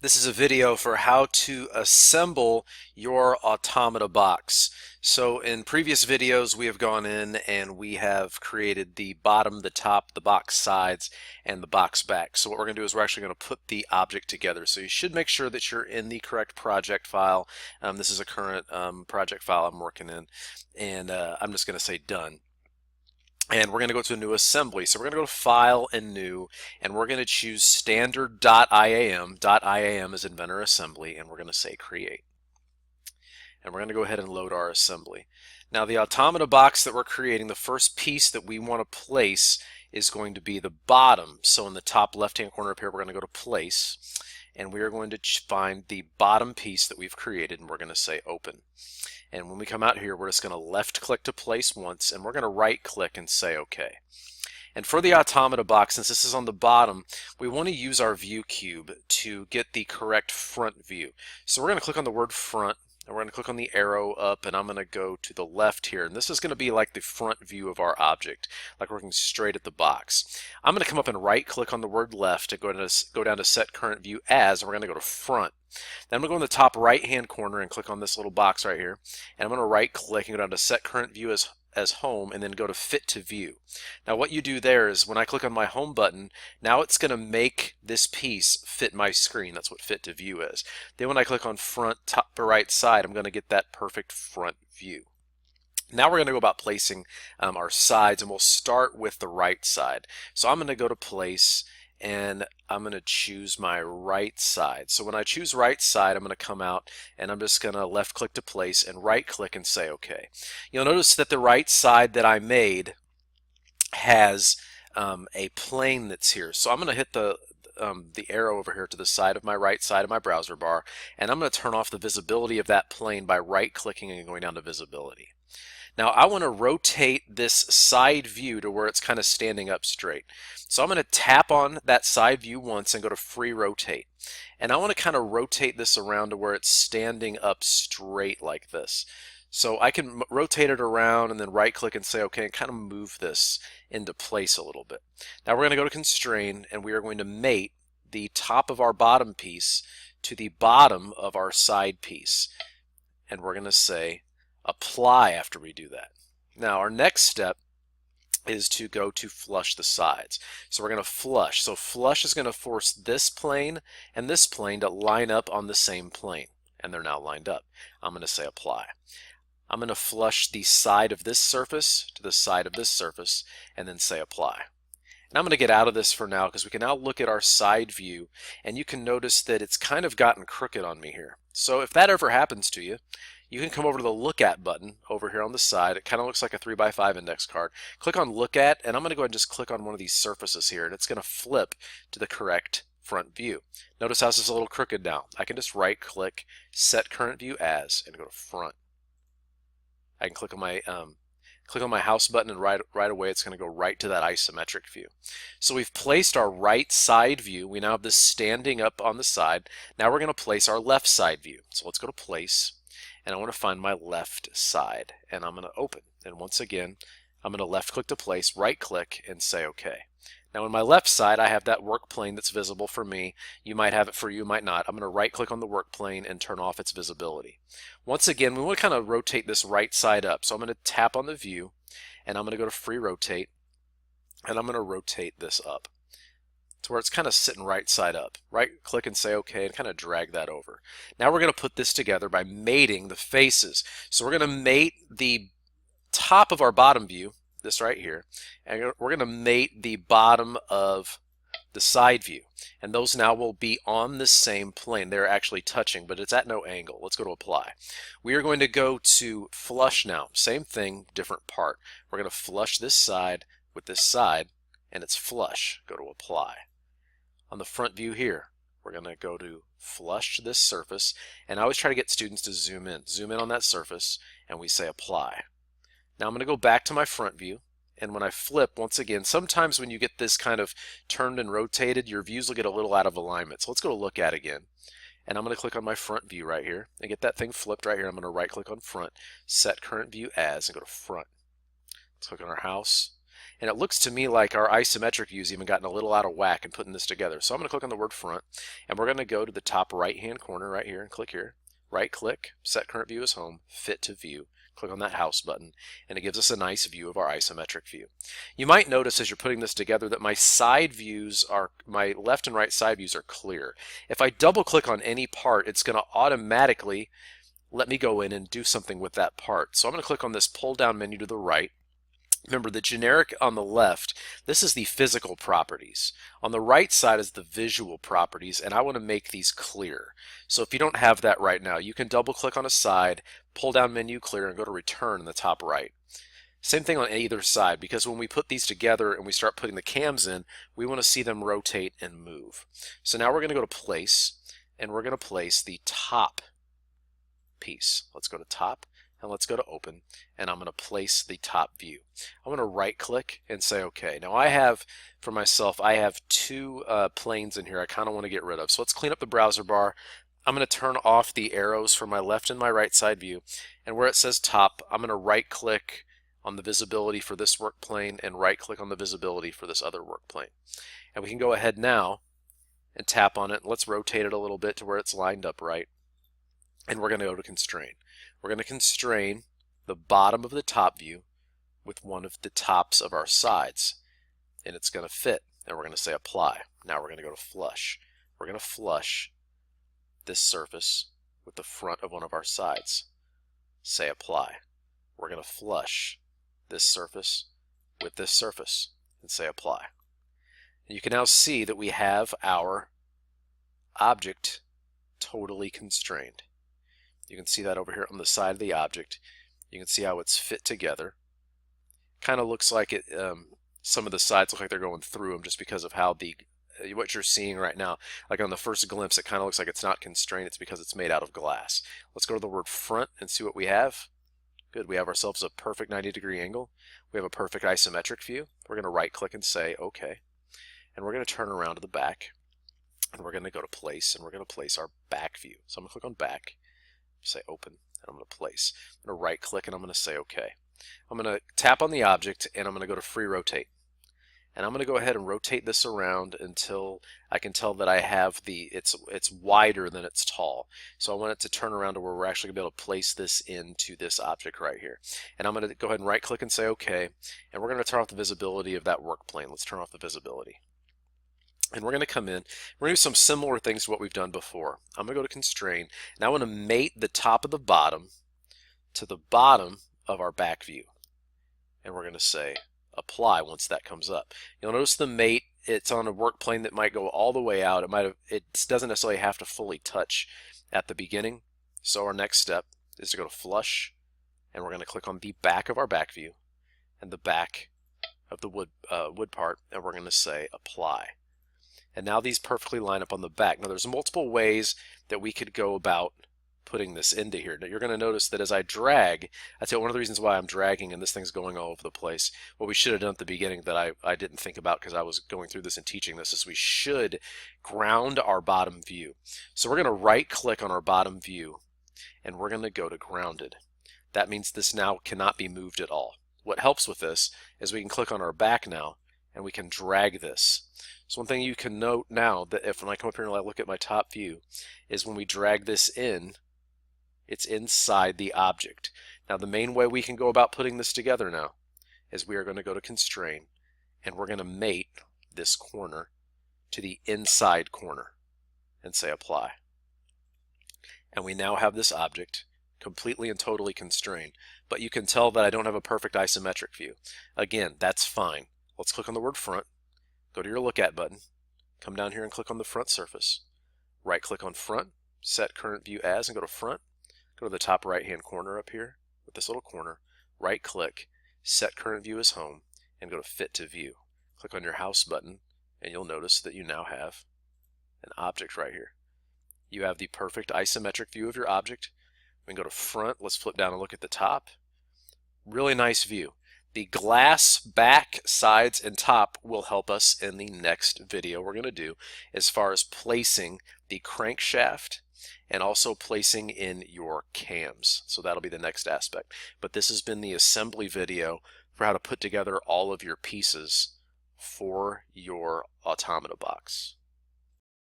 This is a video for how to assemble your Automata box. So in previous videos we have gone in and we have created the bottom, the top, the box sides, and the box back. So what we're going to do is we're actually going to put the object together. So you should make sure that you're in the correct project file. This is a current project file I'm working in, and I'm just going to say done. And we're going to go to a new assembly. So we're going to go to File and New, and we're going to choose standard.iam. .iam is Inventor Assembly, and we're going to say Create. And we're going to go ahead and load our assembly. Now the Automata box that we're creating, the first piece that we want to place is going to be the bottom. So in the top left-hand corner up here, we're going to go to Place, and we are going to find the bottom piece that we've created, and we're going to say Open. And when we come out here, we're just going to left click to place once, and we're going to right click and say OK. And for the Automata box, since this is on the bottom, we want to use our view cube to get the correct front view. So we're going to click on the word front, and we're going to click on the arrow up, and I'm going to go to the left here. And this is going to be like the front view of our object, like we're looking straight at the box. I'm going to come up and right click on the word left to go down to set current view as, and we're going to go to front. Then I'm going to go in the top right hand corner and click on this little box right here, and I'm going to right click and go down to set current view as home, and then go to fit to view. Now what you do there is when I click on my home button, now it's going to make this piece fit my screen. That's what fit to view is. Then when I click on front, top or right side, I'm going to get that perfect front view. Now we're going to go about placing our sides, and we'll start with the right side. So I'm going to go to place, and I'm going to choose my right side. So when I choose right side, I'm going to come out and I'm just going to left click to place and right click and say OK. You'll notice that the right side that I made has a plane that's here. So I'm going to hit the arrow over here to the side of my right side of my browser bar, and I'm going to turn off the visibility of that plane by right clicking and going down to visibility. Now I want to rotate this side view to where it's kind of standing up straight. So I'm going to tap on that side view once and go to free rotate. And I want to kind of rotate this around to where it's standing up straight like this. So I can rotate it around and then right click and say OK and kind of move this into place a little bit. Now we're going to go to constrain, and we are going to mate the top of our bottom piece to the bottom of our side piece. And we're going to say apply after we do that. Now our next step is to go to flush the sides. So we're going to flush. So flush is going to force this plane and this plane to line up on the same plane, and they're now lined up. I'm going to say apply. I'm going to flush the side of this surface to the side of this surface and then say apply. And I'm going to get out of this for now because we can now look at our side view, and you can notice that it's kind of gotten crooked on me here. So if that ever happens to you, you can come over to the Look At button over here on the side. It kind of looks like a 3x5 index card. Click on Look At, and I'm going to go ahead and just click on one of these surfaces here, and it's going to flip to the correct front view. Notice how this is a little crooked now. I can just right click, set current view as, and go to front. I can click on my house button, and right away it's going to go right to that isometric view. So we've placed our right side view. We now have this standing up on the side. Now we're going to place our left side view. So let's go to place, and I want to find my left side, and I'm going to open. And once again, I'm going to left click to place, right click, and say OK. Now on my left side, I have that work plane that's visible for me. You might have it for you, might not. I'm going to right click on the work plane and turn off its visibility. Once again, we want to kind of rotate this right side up. So I'm going to tap on the view, and I'm going to go to free rotate, and I'm going to rotate this up to where it's kind of sitting right side up. Right click and say OK, and kind of drag that over. Now we're going to put this together by mating the faces. So we're going to mate the top of our bottom view, this right here, and we're going to mate the bottom of the side view, and those now will be on the same plane. They're actually touching, but it's at no angle. Let's go to apply. We are going to go to flush now. Same thing, different part. We're going to flush this side with this side, and it's flush. Go to apply. On the front view here, we're going to go to flush this surface, and I always try to get students to zoom in on that surface, and we say apply. Now I'm going to go back to my front view, and when I flip, once again, sometimes when you get this kind of turned and rotated, your views will get a little out of alignment. So let's go to Look At again, and I'm going to click on my front view right here and get that thing flipped right here. I'm going to right click on front, set current view as, and go to front. Let's click on our house, And it looks to me like our isometric view's even gotten a little out of whack in putting this together. So I'm going to click on the word front, and we're going to go to the top right-hand corner right here and click here. Right-click, set current view as home, fit to view. Click on that house button, and it gives us a nice view of our isometric view. You might notice as you're putting this together that my left and right side views are clear. If I double click on any part, it's going to automatically let me go in and do something with that part. So I'm going to click on this pull down menu to the right. Remember, the generic on the left, this is the physical properties. On the right side is the visual properties, and I want to make these clear. So if you don't have that right now, you can double click on a side, pull down menu clear, and go to return in the top right. Same thing on either side, because when we put these together and we start putting the cams in, we want to see them rotate and move. So now we're going to go to place, and we're going to place the top piece. Let's go to top, and let's go to open, and I'm going to place the top view. I'm going to right click and say OK. Now I have, for myself, I have two planes in here I kind of want to get rid of. So let's clean up the browser bar. I'm going to turn off the arrows for my left and my right side view, and where it says top, I'm going to right click on the visibility for this work plane and right click on the visibility for this other work plane. And we can go ahead now and tap on it. Let's rotate it a little bit to where it's lined up right. And we're going to go to constrain. We're going to constrain the bottom of the top view with one of the tops of our sides, and it's going to fit. And we're going to say apply. Now we're going to go to flush. We're going to flush this surface with the front of one of our sides. Say apply. We're going to flush this surface with this surface and say apply. And you can now see that we have our object totally constrained. You can see that over here on the side of the object. You can see how it's fit together. Kind of looks like it. Some of the sides look like they're going through them just because of how what you're seeing right now. Like on the first glimpse, it kind of looks like it's not constrained. It's because it's made out of glass. Let's go to the word front and see what we have. Good. We have ourselves a perfect 90-degree angle. We have a perfect isometric view. We're going to right click and say OK. And we're going to turn around to the back. And we're going to go to place, and we're going to place our back view. So I'm going to click on back. Say open, and I'm going to place. I'm going to right click and I'm going to say OK. I'm going to tap on the object and I'm going to go to free rotate. And I'm going to go ahead and rotate this around until I can tell that I have it's wider than it's tall. So I want it to turn around to where we're actually going to be able to place this into this object right here. And I'm going to go ahead and right click and say OK. And we're going to turn off the visibility of that work plane. Let's turn off the visibility. And we're going to come in, we're going to do some similar things to what we've done before. I'm going to go to constrain, and I want to mate the top of the bottom to the bottom of our back view. And we're going to say apply once that comes up. You'll notice the mate, it's on a work plane that might go all the way out. It doesn't necessarily have to fully touch at the beginning. So our next step is to go to flush, and we're going to click on the back of our back view and the back of the wood part, and we're going to say apply. And now these perfectly line up on the back. Now there's multiple ways that we could go about putting this into here. Now you're going to notice that as I drag, that's one of the reasons why I'm dragging and this thing's going all over the place. What we should have done at the beginning that I didn't think about because I was going through this and teaching this is we should ground our bottom view. So we're going to right click on our bottom view and we're going to go to grounded. That means this now cannot be moved at all. What helps with this is we can click on our back now and we can drag this. So one thing you can note now that if when I come up here and I look at my top view is when we drag this in, it's inside the object. Now the main way we can go about putting this together now is we are going to go to constrain and we're going to mate this corner to the inside corner and say apply. And we now have this object completely and totally constrained. But you can tell that I don't have a perfect isometric view. Again, that's fine. Let's click on the word front. Go to your look at button, come down here and click on the front surface. Right click on front, set current view as, and go to front. Go to the top right hand corner up here with this little corner, right click, set current view as home, and go to fit to view. Click on your house button and you'll notice that you now have an object right here. You have the perfect isometric view of your object. We can go to front, let's flip down and look at the top. Really nice view. The glass back, sides, and top will help us in the next video we're going to do as far as placing the crankshaft and also placing in your cams. So that'll be the next aspect. But this has been the assembly video for how to put together all of your pieces for your Automata box.